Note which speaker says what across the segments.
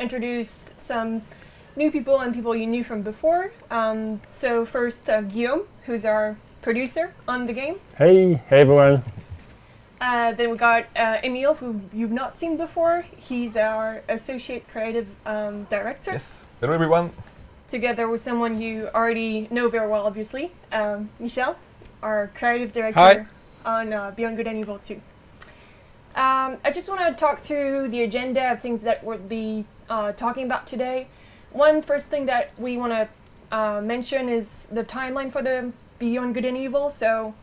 Speaker 1: introduce some new people and people you knew from before. So first, Guillaume, who's our producer on the game.
Speaker 2: Hey everyone.
Speaker 1: Then we got Emile, who you've not seen before. He's our associate creative director.
Speaker 3: Yes. Hello everyone.
Speaker 1: Together with someone you already know very well, obviously, Michel, our creative director.
Speaker 4: Hi.
Speaker 1: On Beyond Good and Evil 2. I just want to talk through the agenda of things that we'll be talking about today. One first thing that we want to mention is the timeline for the Beyond Good and Evil. So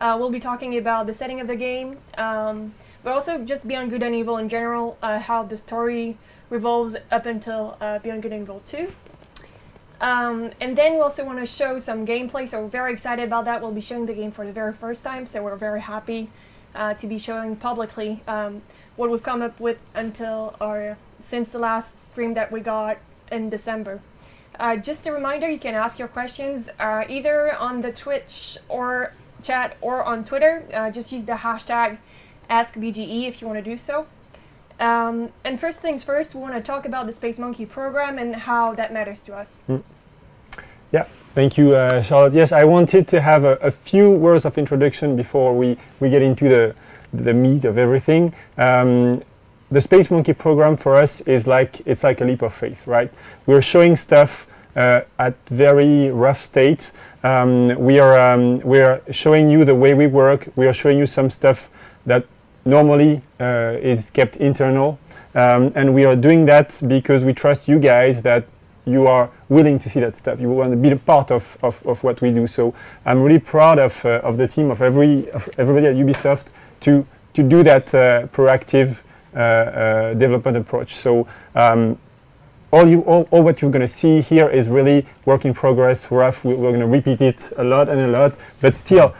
Speaker 1: we'll be talking about the setting of the game, but also just Beyond Good and Evil in general, how the story revolves up until Beyond Good and Evil 2. And then we also want to show some gameplay, so we're very excited about that. We'll be showing the game for the very first time, so we're very happy to be showing publicly what we've come up with since the last stream that we got in December. Just a reminder, you can ask your questions either on the Twitch or chat or on Twitter. Just use the hashtag AskBGE if you want to do so. And first things first, we want to talk about the Space Monkey program and how that matters to us.
Speaker 2: Yeah, thank you, Charlotte. Yes, I wanted to have a few words of introduction before we get into the meat of everything. The Space Monkey program for us is it's like a leap of faith, right? We're showing stuff at very rough state. We are showing you the way we work. We are showing you some stuff that normally is kept internal, and we are doing that because we trust you guys that you are willing to see that stuff. You want to be a part of what we do. So I'm really proud of the team, of everybody at Ubisoft to do that proactive development approach. So all what you're going to see here is really work in progress, rough. We're going to repeat it a lot, but still,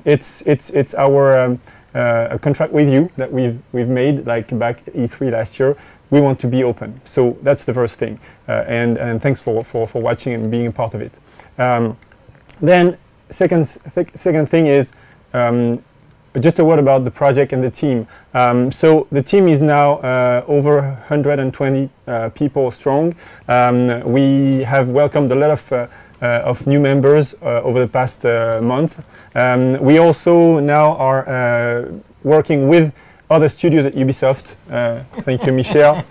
Speaker 2: it's our a contract with you that we've made back E3 last year. We want to be open, so that's the first thing, and thanks for watching and being a part of it. Then second thing is just a word about the project and the team. So the team is now over 120 people strong. We have welcomed a lot of new members over the past month. We also now are working with other studios at Ubisoft. Thank you, Michel.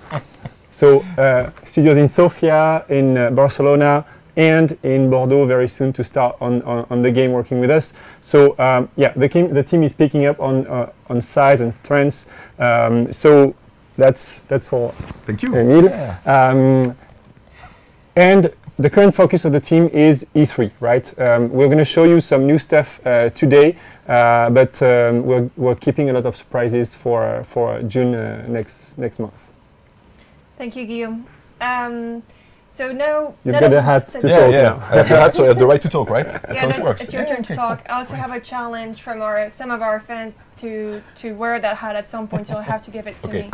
Speaker 2: So studios in Sofia, in Barcelona, and in Bordeaux very soon to start on the game working with us. So yeah, the team is picking up on size and strengths. So that's for
Speaker 3: thank you,
Speaker 2: Emile. Yeah. And the current focus of the team is E3, right? We're going to show you some new stuff today, but we're keeping a lot of surprises for June next month.
Speaker 1: Thank you, Guillaume. So now
Speaker 2: you've got a hat to talk now.
Speaker 3: I have the hat, so I have the right to talk, right?
Speaker 1: That's how it works. It's your turn to talk. I also have a challenge from some of our fans to wear that hat at some point, so I'll have to give it to me.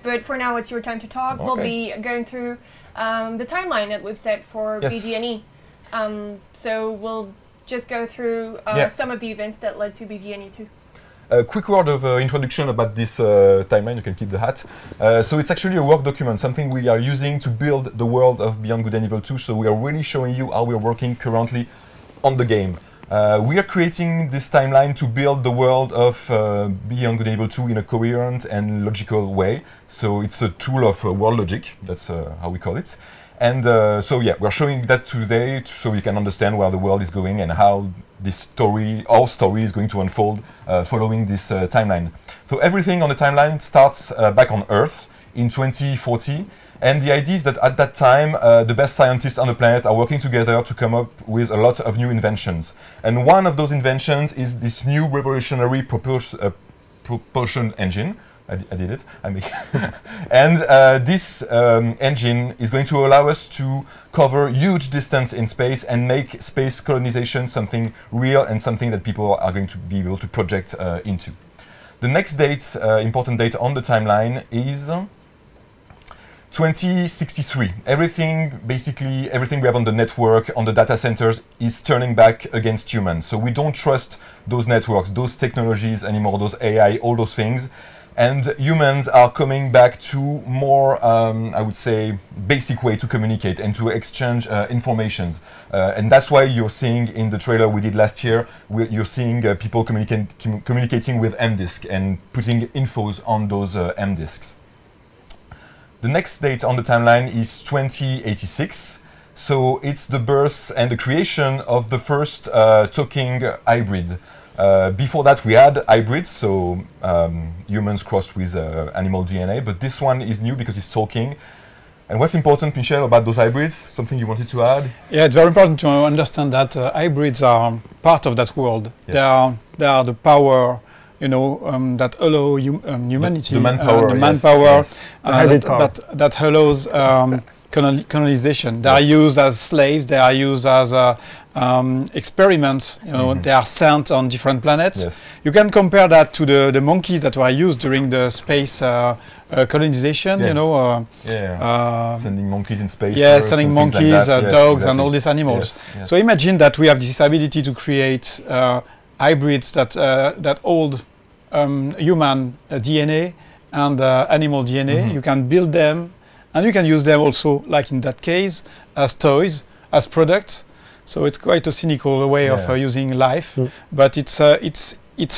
Speaker 1: But for now, it's your time to talk. Okay. We'll be going through the timeline that we've set for BGNE. So we'll just go through some of the events that led to BGNE 2.
Speaker 3: A quick word of introduction about this timeline. You can keep the hat. So it's actually a work document, something we are using to build the world of Beyond Good and Evil 2. So we are really showing you how we are working currently on the game. We are creating this timeline to build the world of Beyond Good and Evil 2 in a coherent and logical way. So it's a tool of world logic. That's how we call it. And so yeah, we're showing that today so you can understand where the world is going and how our story is going to unfold following this timeline. So everything on the timeline starts back on Earth in 2040. And the idea is that at that time, the best scientists on the planet are working together to come up with a lot of new inventions. And one of those inventions is this new revolutionary propulsion engine. I did it. And this engine is going to allow us to cover huge distance in space and make space colonization something real and something that people are going to be able to project into. The next date, important date on the timeline is 2063. Basically everything we have on the network, on the data centers, is turning back against humans. So we don't trust those networks, those technologies anymore, those AI, all those things. And humans are coming back to more, I would say, basic way to communicate and to exchange informations. And that's why you're seeing in the trailer we did last year, you're seeing people communicating with M-Disk and putting infos on those M-Disks. The next date on the timeline is 2086. So it's the birth and the creation of the first talking hybrid. Before that we had hybrids, so humans crossed with animal DNA, but this one is new because it's talking. And what's important, Michel, about those hybrids? Something you wanted to add?
Speaker 4: Yeah, it's very important to understand that hybrids are part of that world.
Speaker 3: Yes.
Speaker 4: They are the power, you know, that allow humanity,
Speaker 3: the manpower,
Speaker 4: the manpower,
Speaker 3: yes.
Speaker 4: that allows colonization. They are used as slaves. They are used as experiments. You know, they are sent on different planets.
Speaker 3: Yes.
Speaker 4: You can compare that to the monkeys that were used during the space colonization.
Speaker 3: Yeah.
Speaker 4: You know,
Speaker 3: sending monkeys in space.
Speaker 4: Yeah, sending monkeys,
Speaker 3: like
Speaker 4: dogs,
Speaker 3: exactly.
Speaker 4: and all these animals.
Speaker 3: Yes, yes.
Speaker 4: So imagine that we have this ability to create hybrids that hold human DNA and animal DNA. You can build them, and you can use them also, like in that case, as toys, as products. So it's quite a cynical way of using life, but it's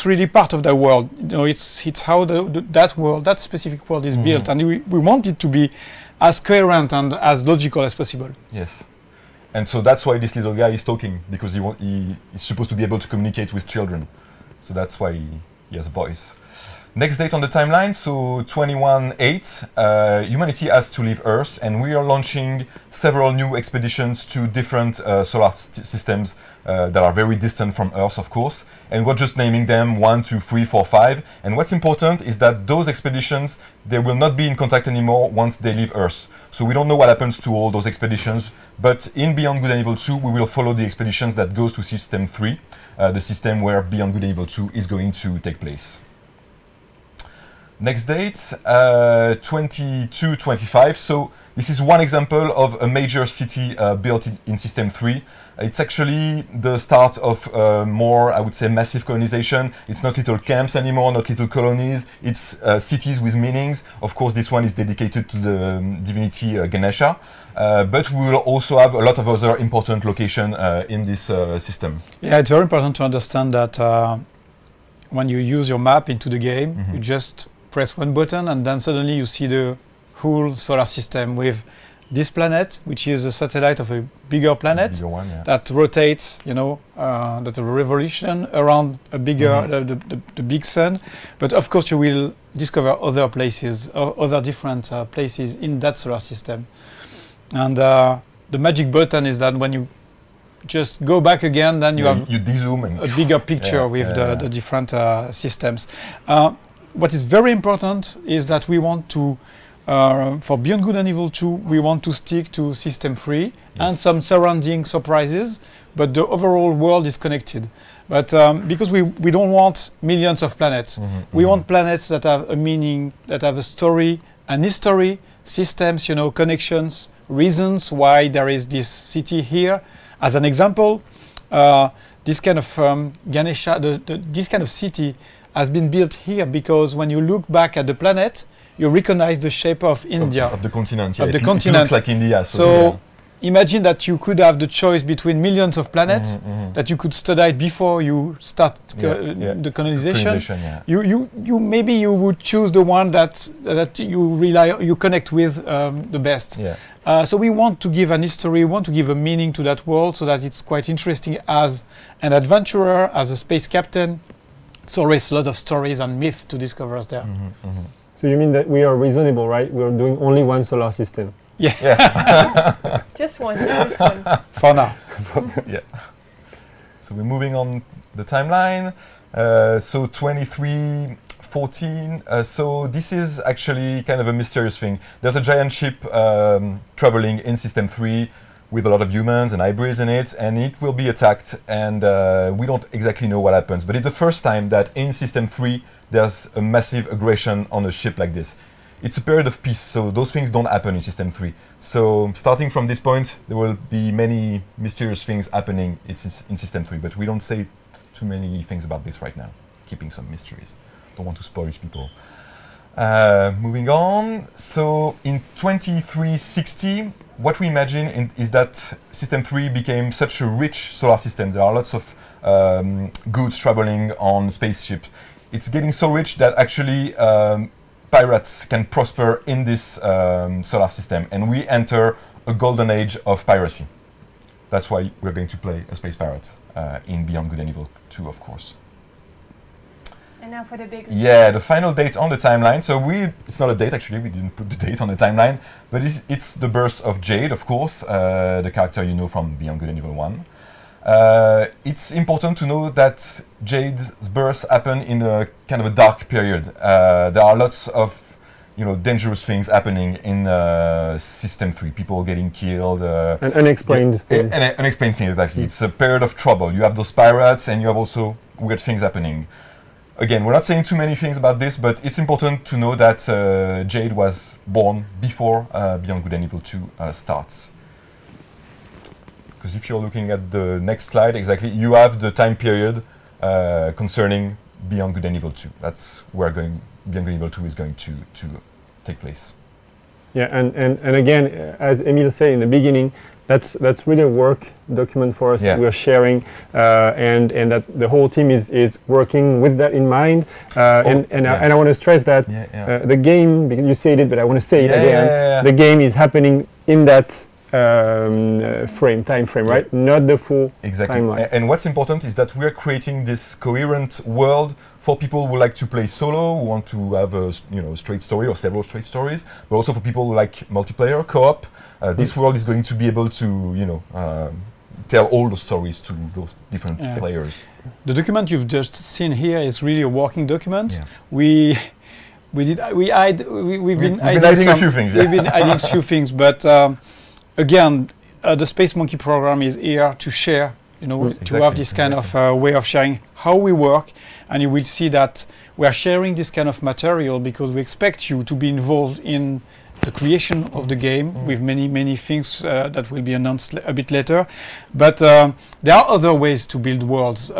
Speaker 4: really part of the world. You know, it's how that specific world is built, and we want it to be as coherent and as logical as possible.
Speaker 3: Yes. And so that's why this little guy is talking, because he's supposed to be able to communicate with children. So that's why he has a voice. Next date on the timeline, so 21/8, humanity has to leave Earth, and we are launching several new expeditions to different solar systems that are very distant from Earth, of course. And we're just naming them 1, 2, 3, 4, 5. And what's important is that those expeditions, they will not be in contact anymore once they leave Earth. So we don't know what happens to all those expeditions, but in Beyond Good and Evil 2, we will follow the expeditions that goes to System 3, the system where Beyond Good and Evil 2 is going to take place. Next date, 22/25. So this is one example of a major city built in System 3. It's actually the start of more, I would say, massive colonization. It's not little camps anymore, not little colonies. It's cities with meanings. Of course, this one is dedicated to the divinity Ganesha. But we will also have a lot of other important locations in this system.
Speaker 4: Yeah, it's very important to understand that when you use your map into the game, you just press one button and then suddenly you see the whole solar system with this planet, which is a satellite of a bigger planet that rotates, you know, that a revolution around a bigger, the big sun. But of course you will discover other places, other different places in that solar system. And the magic button is that when you just go back again, then you have
Speaker 3: you de-zoom and
Speaker 4: a bigger picture with the different systems. What is very important is that we want to, for Beyond Good and Evil 2, we want to stick to System 3 and some surrounding surprises, but the overall world is connected. But because we don't want millions of planets, we want planets that have a meaning, that have a story, an history, systems, you know, connections, reasons why there is this city here. As an example, this kind of Ganesha, this kind of city has been built here because when you look back at the planet, you recognize the shape of India.
Speaker 3: Of the continent,
Speaker 4: Of the
Speaker 3: it
Speaker 4: continent.
Speaker 3: looks like India.
Speaker 4: So imagine that you could have the choice between millions of planets that you could study before you start the colonization. You maybe you would choose the one that you connect with the best. So we want to give an history, we want to give a meaning to that world so that it's quite interesting as an adventurer, as a space captain. It's always a lot of stories and myths to discover there.
Speaker 2: So you mean that we are reasonable, right? We are doing only one solar system.
Speaker 1: Just one. Just one.
Speaker 4: For now.
Speaker 3: So we're moving on the timeline. So 23/14. So this is actually kind of a mysterious thing. There's a giant ship traveling in System 3 with a lot of humans and hybrids in it, and it will be attacked, and we don't exactly know what happens. But it's the first time that in System 3 there's a massive aggression on a ship like this. It's a period of peace, so those things don't happen in System 3. So starting from this point, there will be many mysterious things happening in System 3, but we don't say too many things about this right now, keeping some mysteries. Don't want to spoil people. Moving on. So in 2360, what we imagine is that System 3 became such a rich solar system. There are lots of goods traveling on spaceship. It's getting so rich that actually pirates can prosper in this solar system, and we enter a golden age of piracy. That's why we're going to play a space pirate in Beyond Good and Evil 2, of course.
Speaker 1: And now for the big...
Speaker 3: Yeah, the final date on the timeline. So it's not a date actually, we didn't put the date on the timeline, but it's the birth of Jade, of course, the character you know from Beyond Good and Evil 1. It's important to know that Jade's birth happened in a kind of a dark period. There are lots of dangerous things happening in System 3. People getting killed.
Speaker 2: And unexplained things.
Speaker 3: Unexplained things, exactly. It's a period of trouble. You have those pirates and you have also weird things happening. Again, we're not saying too many things about this, but it's important to know that Jade was born before Beyond Good and Evil 2 starts. Because if you're looking at the next slide, exactly, you have the time period concerning Beyond Good and Evil 2. That's where Beyond Good and Evil 2 is going to take place.
Speaker 2: Yeah, and again, as Emile said in the beginning, that's really a work document for us that we're sharing, and that the whole team is working with that in mind. And I want to stress that the game, because you said it, but I want to say it again, the game is happening in that time frame, right? Not the full timeline.
Speaker 3: And what's important is that we're creating this coherent world for people who like to play solo, who want to have a straight story or several straight stories, but also for people who like multiplayer, co-op. This world is going to be able to tell all the stories to those different players.
Speaker 4: The document you've just seen here is really a working document. We've been adding
Speaker 3: a few things.
Speaker 4: We've been adding a few things, but again, the Space Monkey program is here to share, to have this kind of way of sharing how we work, and you will see that we are sharing this kind of material because we expect you to be involved in the creation of the game with many things that will be announced a bit later. But there are other ways to build worlds.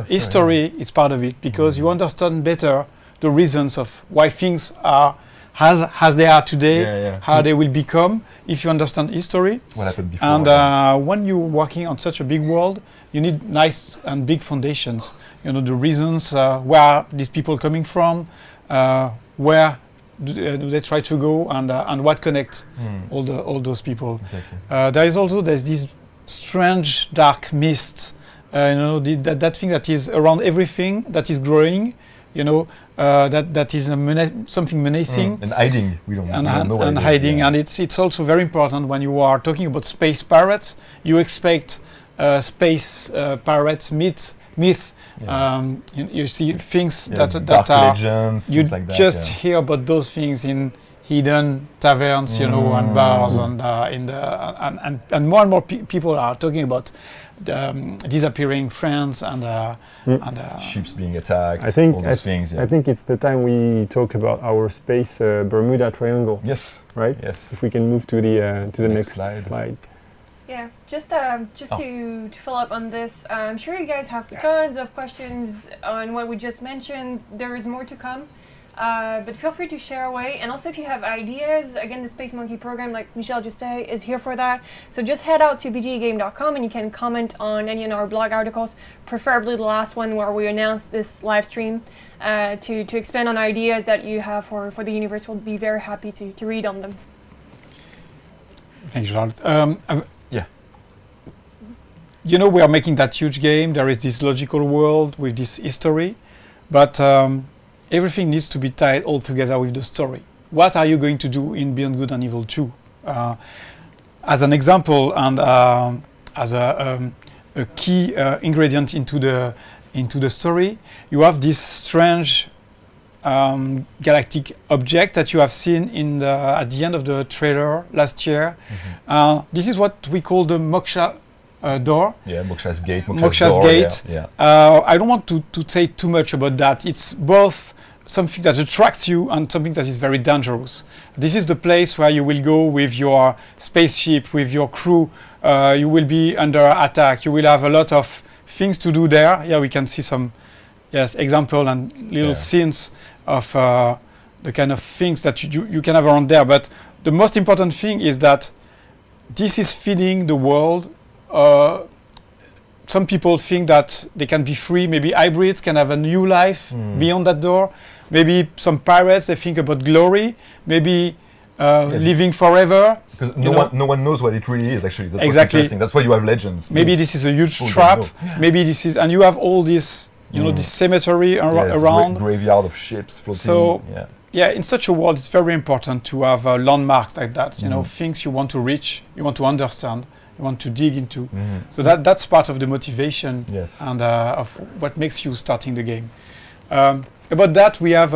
Speaker 4: History is part of it because you understand better the reasons of why things are as they are today, how they will become, if you understand history.
Speaker 3: What happened before.
Speaker 4: And when you're working on such a big world, you need nice and big foundations. The reasons, where are these people coming from, where do they try to go, and what connects all those people.
Speaker 3: Exactly.
Speaker 4: There's this strange dark mist, that thing that is around everything that is growing, that is something menacing
Speaker 3: and hiding. We don't know
Speaker 4: and hiding, and it's also very important when you are talking about space pirates. You expect space pirates myth. You see things that are
Speaker 3: legends,
Speaker 4: you
Speaker 3: like that,
Speaker 4: just hear about those things in hidden taverns, and bars, and more and more people are talking about disappearing friends and
Speaker 3: ships being attacked.
Speaker 2: I think
Speaker 3: all those things.
Speaker 2: I think it's the time we talk about our space Bermuda Triangle.
Speaker 3: Yes.
Speaker 2: Right.
Speaker 3: Yes.
Speaker 2: If we can move to the next slide.
Speaker 1: Yeah, just to follow up on this, I'm sure you guys have tons of questions on what we just mentioned. There is more to come, but feel free to share away. And also if you have ideas, again, the Space Monkey program, like Michel just said, is here for that. So just head out to bggame.com and you can comment on any of our blog articles, preferably the last one where we announced this live stream, to expand on ideas that you have for the universe. We'll be very happy to read on them.
Speaker 4: Thank you, Charlotte. We are making that huge game. There is this logical world with this history, but everything needs to be tied all together with the story. What are you going to do in Beyond Good and Evil 2? As an example, and as a key ingredient into the story, you have this strange galactic object that you have seen at the end of the trailer last year. This is what we call the Moksha door.
Speaker 3: Yeah, Moksha's Gate.
Speaker 4: Moksha's
Speaker 3: door,
Speaker 4: Gate.
Speaker 3: Yeah.
Speaker 4: I don't want to say too much about that. It's both something that attracts you and something that is very dangerous. This is the place where you will go with your spaceship, with your crew. You will be under attack. You will have a lot of things to do there. Yeah, we can see some example and little scenes of the kind of things that you can have around there. But the most important thing is that this is feeding the world. Some people think that they can be free. Maybe hybrids can have a new life beyond that door. Maybe some pirates, they think about glory. Maybe living forever.
Speaker 3: Because no one knows what it really is, actually. That's
Speaker 4: exactly.
Speaker 3: what's interesting. That's why you have legends.
Speaker 4: Maybe this is a huge trap. Maybe this is, and you have all this, this cemetery around.
Speaker 3: Graveyard of ships floating.
Speaker 4: So, in such a world, it's very important to have landmarks like that. Things you want to reach, you want to understand, you want to dig into. So that's part of the motivation and of what makes you starting the game. About that, we have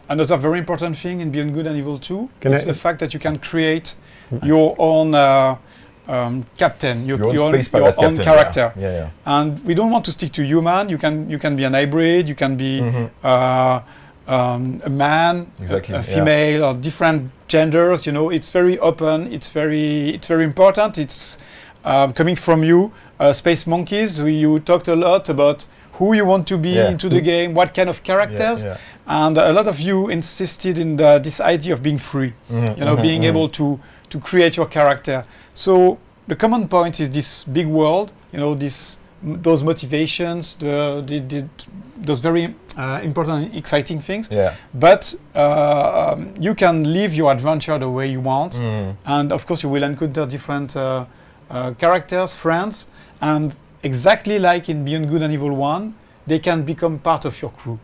Speaker 4: another very important thing in Beyond Good and Evil 2. It's the fact that you can create your own captain, your own character. And we don't want to stick to human. You can be an hybrid. You can be a man, a female, or different genders. It's very open. It's very important. It's coming from you, Space Monkeys. You talked a lot about who you want to be into the game, what kind of characters, and a lot of you insisted in this idea of being free, being able to create your character. So the common point is this big world, those motivations, those very important, exciting things. But you can live your adventure the way you want, and of course you will encounter different characters, friends, and exactly like in Beyond Good and Evil 1, they can become part of your crew.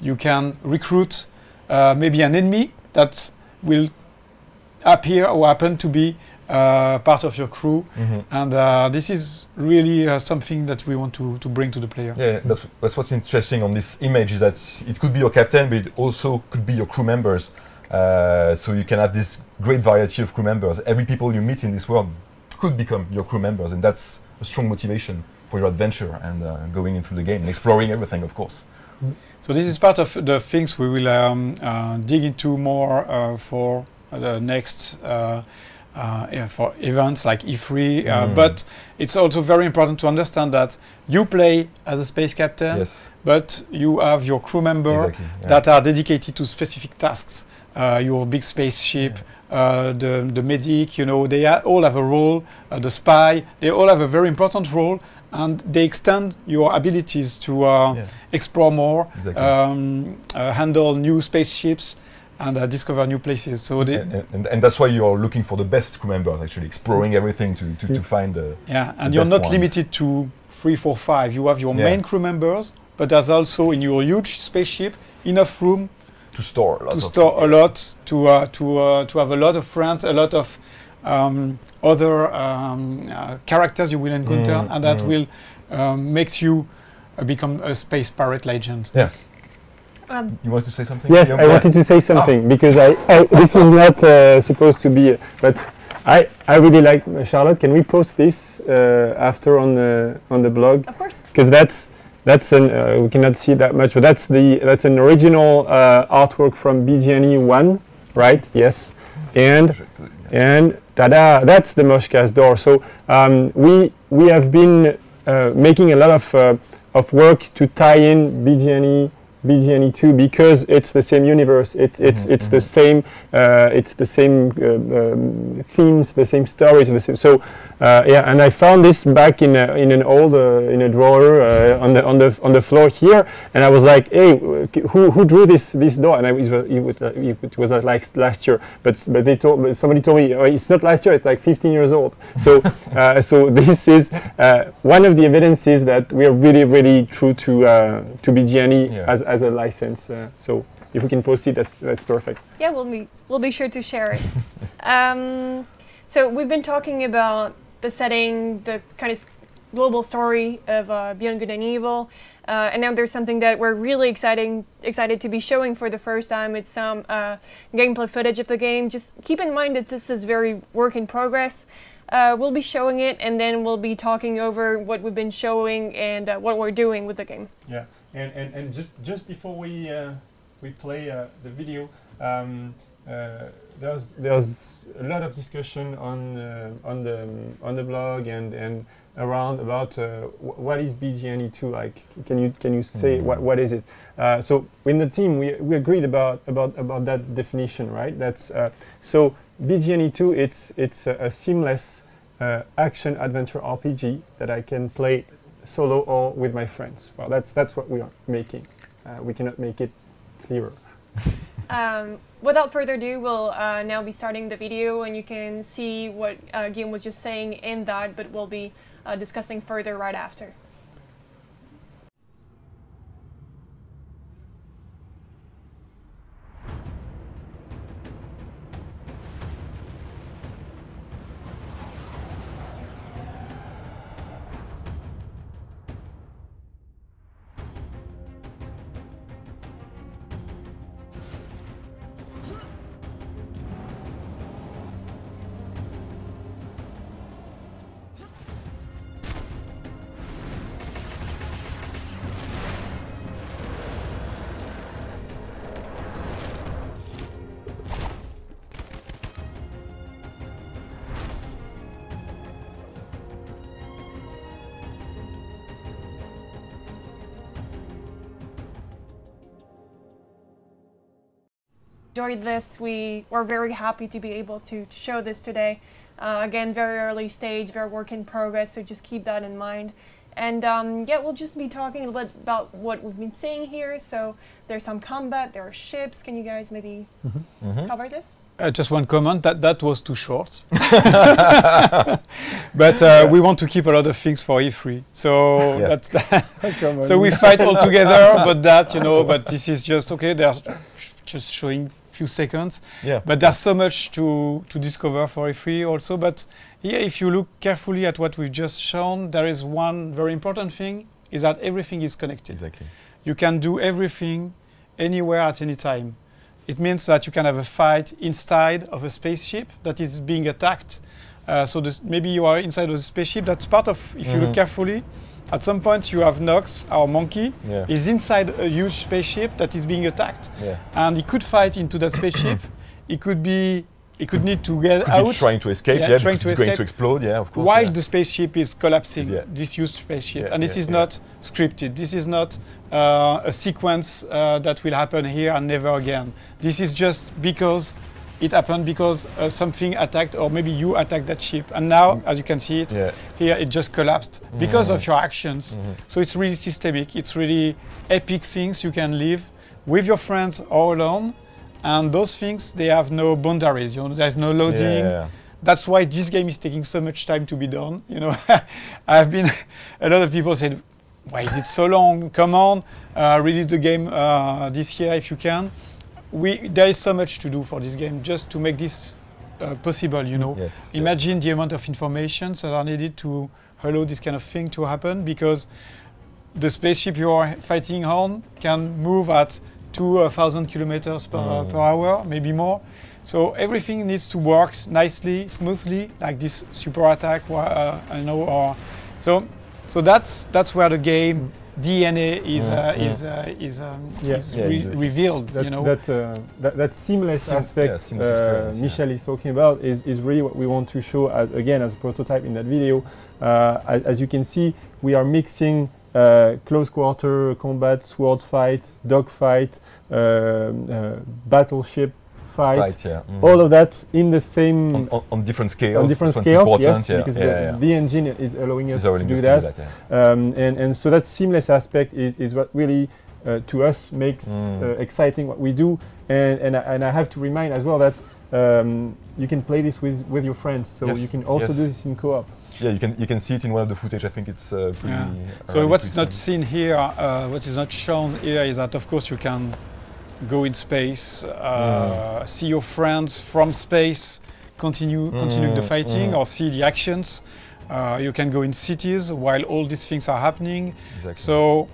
Speaker 4: You can recruit maybe an enemy that will appear or happen to be part of your crew. And this is really something that we want to bring to the player.
Speaker 3: That's what's interesting on this image, is that it could be your captain, but it also could be your crew members. So you can have this great variety of crew members. Every people you meet in this world could become your crew members, and that's a strong motivation for your adventure and going into the game and exploring everything, of course.
Speaker 4: So this is part of the things we will dig into more for the next for events like E3. But it's also very important to understand that you play as a space captain, but you have your crew member that are dedicated to specific tasks. Your big spaceship, the medic, they all have a role. The spy, they all have a very important role. And they extend your abilities to explore more, handle new spaceships, and discover new places. So
Speaker 3: and that's why you're looking for the best crew members, actually exploring everything to find the
Speaker 4: and you're not limited to 3, 4, 5. You have your main crew members, but there's also in your huge spaceship enough room
Speaker 3: to store
Speaker 4: a lot, to have a lot of friends, a lot of other characters you will encounter, and that will makes you become a space pirate legend.
Speaker 3: You want to say something?
Speaker 2: Yes, I wanted to say something because this was not supposed to be, but I really like Charlotte. Can we post this after on the blog?
Speaker 1: Of course.
Speaker 2: Because that's an we cannot see that much, but that's an original artwork from BGNE 1, right? Yes, and tada! That's the Moshka's door. So we have been making a lot of work to tie in BGNE 2 because it's the same universe. It's the same themes, the same stories. So and I found this back in an old in a drawer on the floor here, and I was like, hey, who drew this door? And it was like last year, but somebody told me, oh, it's not last year, it's like 15 years old. So so this is one of the evidences that we are really true to BGNE as a license. So if we can post it, that's perfect.
Speaker 1: Yeah, we'll be sure to share it. So we've been talking about the setting, the kind of global story of Beyond Good and Evil, and now there's something that we're really excited to be showing for the first time. It's some gameplay footage of the game. Just keep in mind that this is very work in progress. We'll be showing it, and then we'll be talking over what we've been showing and what we're doing with the game.
Speaker 2: Yeah, and just before we play the video, there's a lot of discussion on the blog and around about what is BGNE2 like. Can you say what is it? So in the team we agreed about that definition, right? That's so BGNE2 it's a seamless action adventure RPG that I can play solo or with my friends. Well, that's what we are making. We cannot make it clearer.
Speaker 1: Without further ado, we'll now be starting the video, and you can see what Guillaume was just saying in that, but we'll be discussing further right after. Enjoyed this. We were very happy to be able to show this today. Again, very early stage, very work in progress, so just keep that in mind. And yeah, we'll just be talking a little bit about what we've been seeing here. So there's some combat, there are ships. Can you guys maybe cover this?
Speaker 4: Just one comment, that was too short. But we want to keep a lot of things for E3. So that's so we fight all together, but that, you know, but this is just, okay, they're just showing few seconds. Yeah. But there's so much to discover for E3 also. But here, if you look carefully at what we've just shown, there is one very important thing, is that everything is connected. Exactly. You can do everything anywhere at any time. It means that you can have a fight inside of a spaceship that is being attacked. So maybe you are inside of a spaceship. That's part of, if you look carefully, at some point you have Nox, our monkey, is inside a huge spaceship that is being attacked. And he could fight into that spaceship. He could need to get out.
Speaker 3: Trying to escape, because it's going to explode, of course.
Speaker 4: While the spaceship is collapsing, this huge spaceship. And this is not scripted. This is not a sequence that will happen here and never again. This is just because it happened, because something attacked, or maybe you attacked that ship. And now, as you can see it, here it just collapsed because of your actions. So it's really systemic. It's really epic things you can live with your friends or alone. And those things, they have no boundaries, you know, there's no loading. That's why this game is taking so much time to be done, you know. A lot of people said, why is it so long? Come on, release the game this year if you can. There is so much to do for this game just to make this possible, you know. Imagine the amount of information that are needed to allow this kind of thing to happen, because the spaceship you are fighting on can move at 2,000 kilometers per hour, maybe more. So everything needs to work nicely, smoothly, like this super attack, you know. Or so that's where the game DNA is revealed. You know,
Speaker 2: that seamless aspect Michel is talking about is really what we want to show as a prototype in that video. As you can see, we are mixing close quarter combat, sword fight, dog fight, battleship fight, all of that in the same
Speaker 3: on different scales.
Speaker 2: On different scales, yes, because the engine is allowing us to do that. And so that seamless aspect is what really to us makes exciting what we do. And I have to remind as well that you can play this with your friends, so you can also do this in co-op.
Speaker 3: Yeah, you can see it in one of the footage. I think it's pretty.
Speaker 4: So what's not seen here, what is not shown here, is that of course you can go in space, see your friends from space, continue the fighting, or see the actions. You can go in cities while all these things are happening. Exactly. So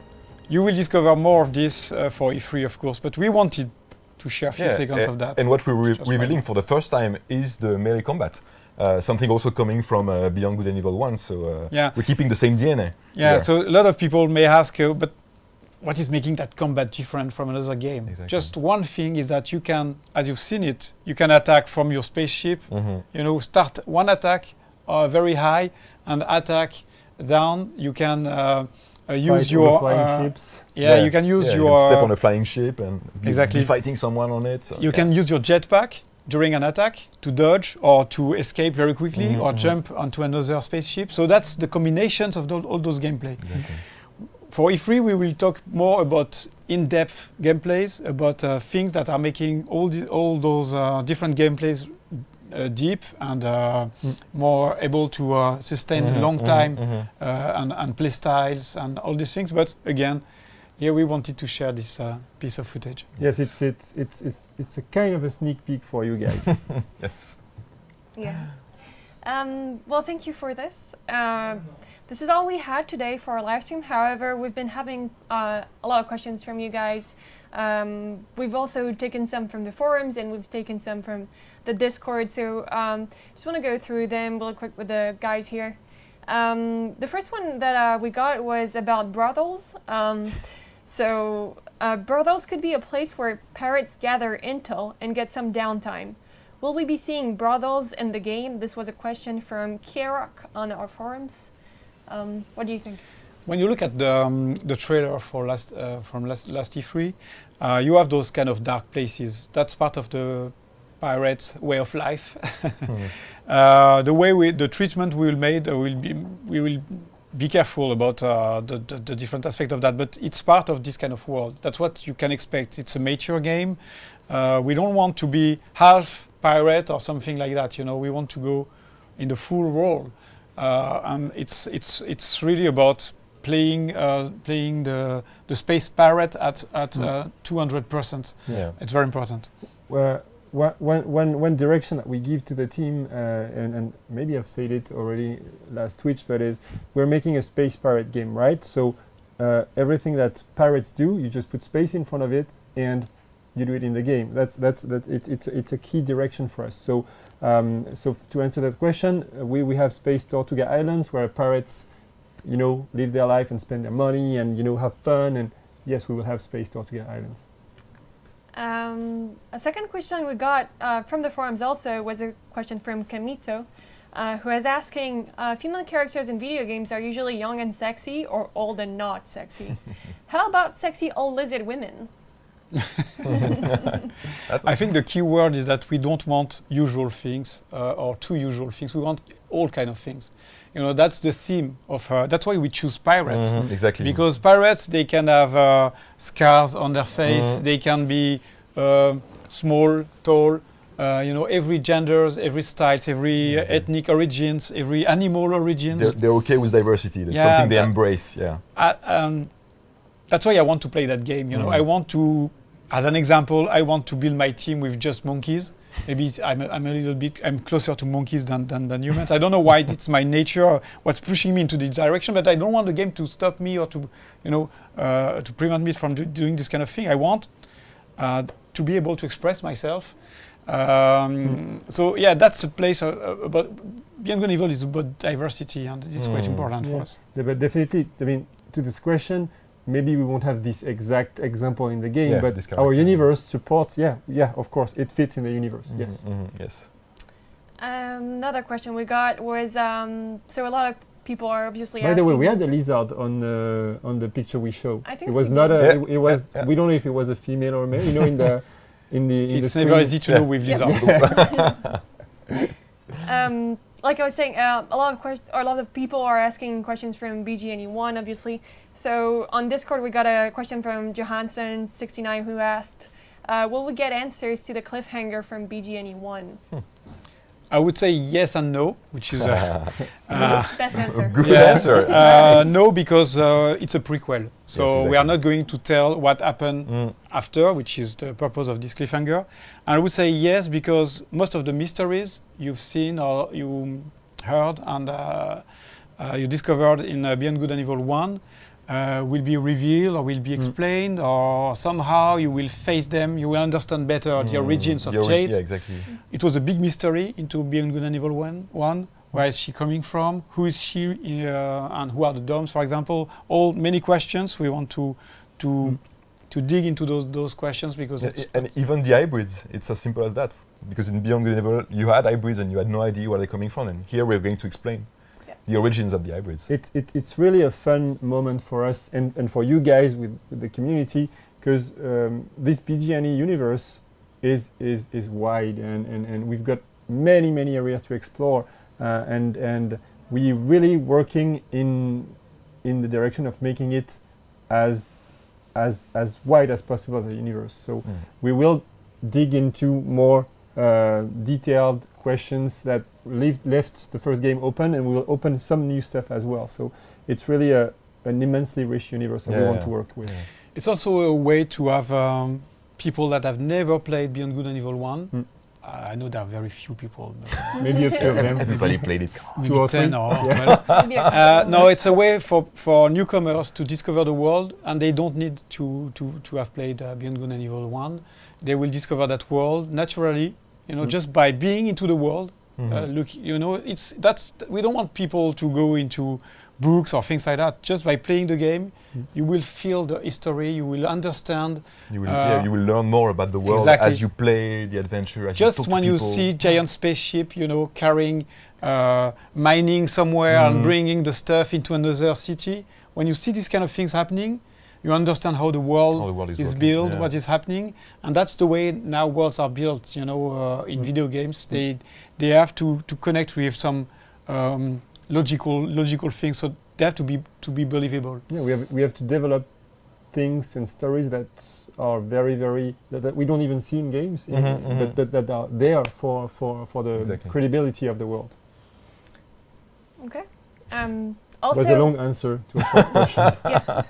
Speaker 4: you will discover more of this for E3, of course. But we wanted to share a few seconds of that.
Speaker 3: And what we're revealing for the first time is the melee combat. Something also coming from Beyond Good and Evil 1, so we're keeping the same DNA.
Speaker 4: Yeah, so a lot of people may ask, but what is making that combat different from another game? Exactly. Just one thing is that you can, as you've seen it, you can attack from your spaceship, you know, start one attack very high and attack down, you can
Speaker 2: Fight
Speaker 4: use
Speaker 2: all
Speaker 4: your
Speaker 2: the flying ships.
Speaker 4: you can use
Speaker 3: you
Speaker 4: your
Speaker 3: can step on a flying ship and
Speaker 4: Exactly.
Speaker 3: be fighting someone on it. So,
Speaker 4: you can use your jetpack during an attack to dodge or to escape very quickly or jump onto another spaceship. So that's the combinations of all those gameplay.
Speaker 3: Exactly.
Speaker 4: For E3, we will talk more about in-depth gameplays, about things that are making all those different gameplays deep and more able to sustain long time and play styles and all these things. But again, here we wanted to share this piece of footage.
Speaker 2: Yes, it's a kind of a sneak peek for you guys.
Speaker 3: Yes.
Speaker 1: Yeah. Well, thank you for this. This is all we had today for our live stream. However, we've been having a lot of questions from you guys. We've also taken some from the forums and we've taken some from the Discord. So just want to go through them real quick with the guys here. The first one that we got was about brothels. Brothels could be a place where pirates gather intel and get some downtime. Will we be seeing brothels in the game? This was a question from Kierak on our forums. What do you think?
Speaker 4: When you look at the trailer for last E3, you have those kind of dark places. That's part of the pirates' way of life. The way the treatment we will be careful about the different aspect of that, but it's part of this kind of world. That's what you can expect. It's a mature game. We don't want to be half pirate or something like that. You know, we want to go in the full world, and it's really about playing the space pirate at 200%.
Speaker 3: Yeah.
Speaker 4: It's very important.
Speaker 2: One direction that we give to the team, and maybe I've said it already last Twitch, but is we're making a space pirate game, right? So everything that pirates do, you just put space in front of it, and you do it in the game. It's a key direction for us. So so to answer that question, we have space Tortuga Islands where pirates, you know, live their life and spend their money and, you know, have fun. And yes, we will have space Tortuga Islands.
Speaker 1: A second question we got from the forums also was a question from Kamito, who is asking, female characters in video games are usually young and sexy or old and not sexy. How about sexy old lizard women?
Speaker 4: I think the key word is that we don't want usual things or too usual things. We want all kind of things. You know, that's the theme of. That's why we choose pirates.
Speaker 3: Exactly.
Speaker 4: Because pirates, they can have scars on their face. They can be small, tall. You know, every genders, every styles, every ethnic origins, every animal origins.
Speaker 3: They're okay with diversity. That's something they embrace. Yeah.
Speaker 4: That's why I want to play that game. You know, I want to. As an example, I want to build my team with just monkeys. Maybe I'm closer to monkeys than humans. I don't know why it's my nature, what's pushing me into this direction, but I don't want the game to stop me or to, you know, to prevent me from doing this kind of thing. I want to be able to express myself. So yeah, that's a place about Beyond Good and Evil is about diversity, and it's quite important for us.
Speaker 2: Yeah, but definitely, I mean, to this question, maybe we won't have this exact example in the game, but our universe supports, of course, it fits in the universe, yes.
Speaker 3: Yes.
Speaker 1: Another question we got was, so a lot of people are obviously asking...
Speaker 2: By the way, we had a lizard on the picture we show.
Speaker 1: I think
Speaker 2: it was not a, it was, we don't know if it was a female or male, you know, in the
Speaker 4: it's never easy to know with lizards.
Speaker 1: Like I was saying, a lot of people are asking questions from BGNE1, obviously. So on Discord, we got a question from Johansson69 who asked, will we get answers to the cliffhanger from BGNE1?
Speaker 4: I would say yes and no, which is
Speaker 1: best answer.
Speaker 3: Good answer.
Speaker 4: No, because it's a prequel. So yes, exactly. We are not going to tell what happened after, which is the purpose of this cliffhanger. And I would say yes, because most of the mysteries you've seen or you heard and you discovered in Beyond Good and Evil 1 will be revealed or will be explained, or somehow you will face them, you will understand better the origins of Jade.
Speaker 3: Yeah, exactly.
Speaker 4: It was a big mystery into Beyond Good and Evil 1. Where is she coming from? Who is she? And who are the Doms, for example? Many questions. We want to dig into those questions because
Speaker 3: and even the hybrids, it's as simple as that. Because in Beyond Good and Evil, you had hybrids and you had no idea where they're coming from, and here we're going to explain.
Speaker 1: Yeah.
Speaker 3: the origins of the hybrids.
Speaker 2: It's really a fun moment for us and for you guys with the community, because this BGNE universe is wide and we've got many areas to explore, and we really working in the direction of making it as wide as possible as a universe. So we will dig into more detailed questions that left the first game open, and we will open some new stuff as well. So it's really an immensely rich universe that we want to work with. Yeah.
Speaker 4: It's also a way to have people that have never played Beyond Good and Evil 1. I know there are very few people.
Speaker 2: Maybe a few of them.
Speaker 3: Everybody played it.
Speaker 4: Maybe 10 or... no, it's a way for newcomers to discover the world, and they don't need to have played Beyond Good and Evil 1. They will discover that world naturally, you know, just by being into the world. Look, you know, we don't want people to go into books or things like that. Just by playing the game, you will feel the history, you will understand. You
Speaker 3: will learn more about the world as you play the adventure. As
Speaker 4: just when you see giant spaceship, you know, carrying, mining somewhere and bringing the stuff into another city, when you see these kind of things happening, you understand how the world is built, what is happening, and that's the way now worlds are built. You know, in video games, they have to connect with some logical things, so they have to be believable.
Speaker 2: Yeah, we have to develop things and stories that are very that we don't even see in games, but that are there for the credibility of the world.
Speaker 1: Okay.
Speaker 2: Also, was a long answer to a short question.
Speaker 1: Yeah.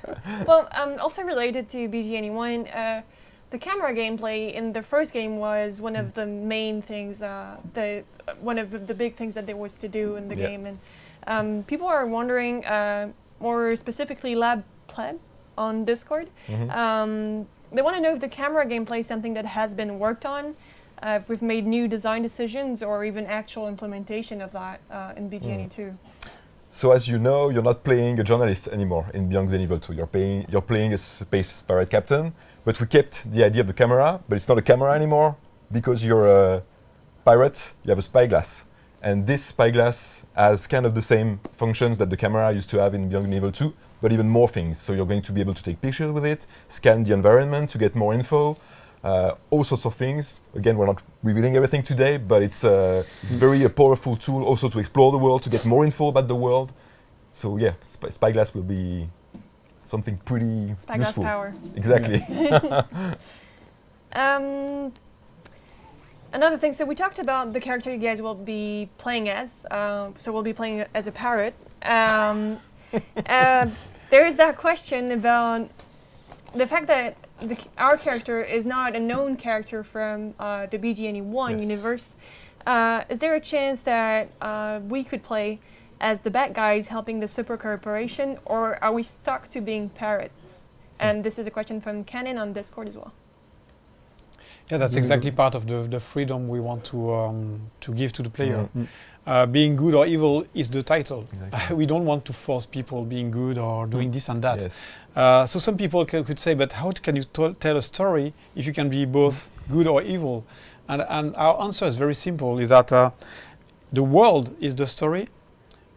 Speaker 1: Well, also related to BGNE1, the camera gameplay in the first game was one of the main things, one of the big things that there was to do in the game, and people are wondering, more specifically Lab Pleb on Discord, they want to know if the camera gameplay is something that has been worked on, if we've made new design decisions or even actual implementation of that in BGNE2.
Speaker 3: So as you know, you're not playing a journalist anymore in Beyond Good and Evil 2. You're playing a space pirate captain, but we kept the idea of the camera, but it's not a camera anymore because you're a pirate, you have a spyglass. And this spyglass has kind of the same functions that the camera used to have in Beyond Good and Evil 2, but even more things. So you're going to be able to take pictures with it, scan the environment to get more info, all sorts of things. Again, we're not revealing everything today, but it's very a powerful tool also to explore the world, to get more info about the world. So yeah, Spyglass will be something pretty
Speaker 1: Spyglass
Speaker 3: useful.
Speaker 1: Power.
Speaker 3: Exactly.
Speaker 1: Another thing, so we talked about the character you guys will be playing as, so we'll be playing as a parrot. There is that question about the fact that our character is not a known character from the BGNE1 universe. Is there a chance that we could play as the bad guys helping the super corporation, or are we stuck to being parrots? And this is a question from Canon on Discord as well.
Speaker 4: Yeah, that's exactly part of the freedom we want to give to the player. Being good or evil is the title. Exactly. We don't want to force people being good or doing this and that. Yes. So some people could say, but how can you tell a story if you can be both good or evil? And our answer is very simple, is that the world is the story.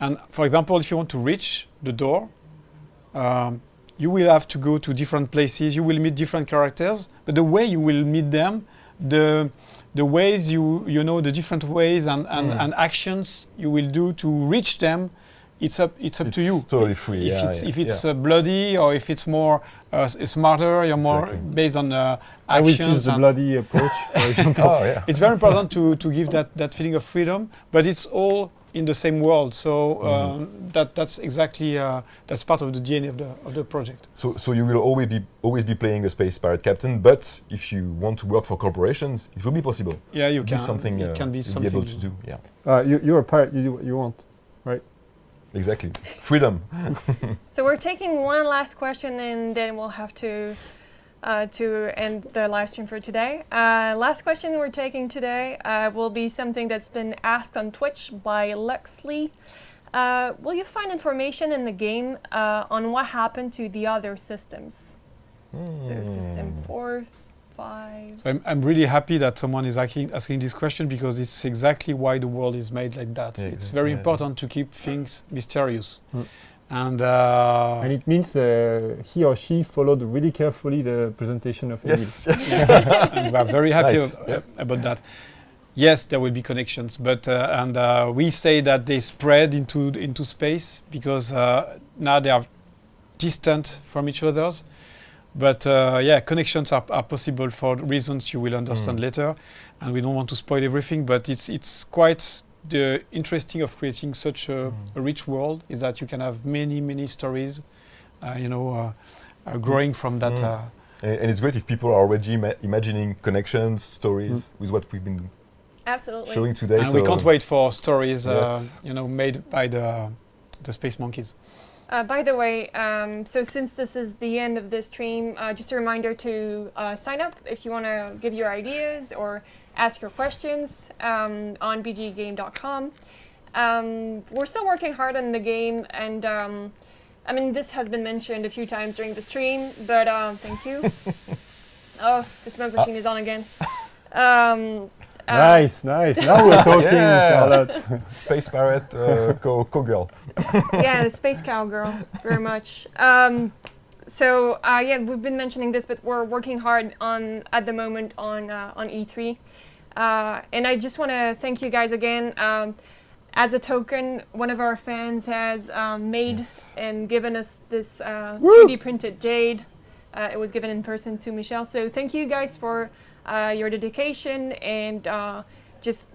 Speaker 4: And for example, if you want to reach the door, you will have to go to different places, you will meet different characters, but the way you will meet them, the ways you know, the different ways and actions you will do to reach them, it's up to you.
Speaker 3: It's totally free.
Speaker 4: If it's bloody or if it's more smarter, you're more based on actions.
Speaker 2: I will choose the bloody approach, for example.
Speaker 4: It's very important to give that feeling of freedom, but it's all in the same world. So that's exactly that's part of the DNA of the project.
Speaker 3: So you will always be playing a space pirate captain, but if you want to work for corporations, it will be possible.
Speaker 4: Yeah, you can.
Speaker 3: Something
Speaker 4: it can be something
Speaker 3: able to do. Yeah.
Speaker 2: You're a pirate. You want, right?
Speaker 3: Exactly. Freedom.
Speaker 1: So we're taking one last question, and then we'll have to end the live stream for today. Last question we're taking today will be something that's been asked on Twitch by Luxley. Will you find information in the game on what happened to the other systems? So system 4, 5.
Speaker 4: So I'm really happy that someone is asking this question, because it's exactly why the world is made like that.
Speaker 3: Yeah,
Speaker 4: it's very important to keep things mysterious. And
Speaker 2: it means he or she followed really carefully the presentation of Emil.
Speaker 3: Yes.
Speaker 4: and we are very happy
Speaker 3: Nice.
Speaker 4: about that. Yes, there will be connections, but we say that they spread into space, because now they are distant from each other. But yeah, connections are possible for reasons you will understand later, and we don't want to spoil everything. But it's quite the interesting of creating such a rich world, is that you can have many stories, growing from that.
Speaker 3: And it's great if people are already imagining connections, stories with what we've been
Speaker 1: Absolutely.
Speaker 3: showing today.
Speaker 4: And we can't wait for stories,
Speaker 3: Yes.
Speaker 4: made by the Space Monkeys.
Speaker 1: By the way, so since this is the end of this stream, just a reminder to sign up if you want to give your ideas or ask your questions on bggame.com. We're still working hard on the game, and I mean, this has been mentioned a few times during the stream, but thank you. Oh, the smoke machine is on again.
Speaker 2: Nice. Now we're talking, Charlotte.
Speaker 3: Space Parrot, co-girl.
Speaker 1: Yeah, the space cowgirl, very much. So yeah, we've been mentioning this, but we're working hard at the moment on E3, and I just want to thank you guys again. As a token, one of our fans has made and given us this 3D printed Jade. It was given in person to Michelle. So thank you guys for your dedication, and just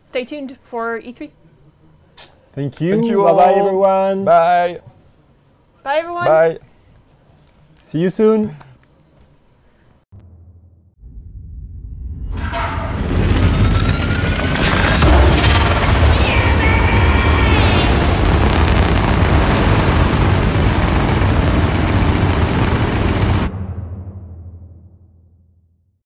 Speaker 1: stay tuned for E3.
Speaker 2: Thank you.
Speaker 3: Thank you
Speaker 2: Bye-bye,
Speaker 3: all.
Speaker 2: everyone.
Speaker 3: Bye.
Speaker 1: Bye, everyone.
Speaker 3: Bye.
Speaker 2: See you soon.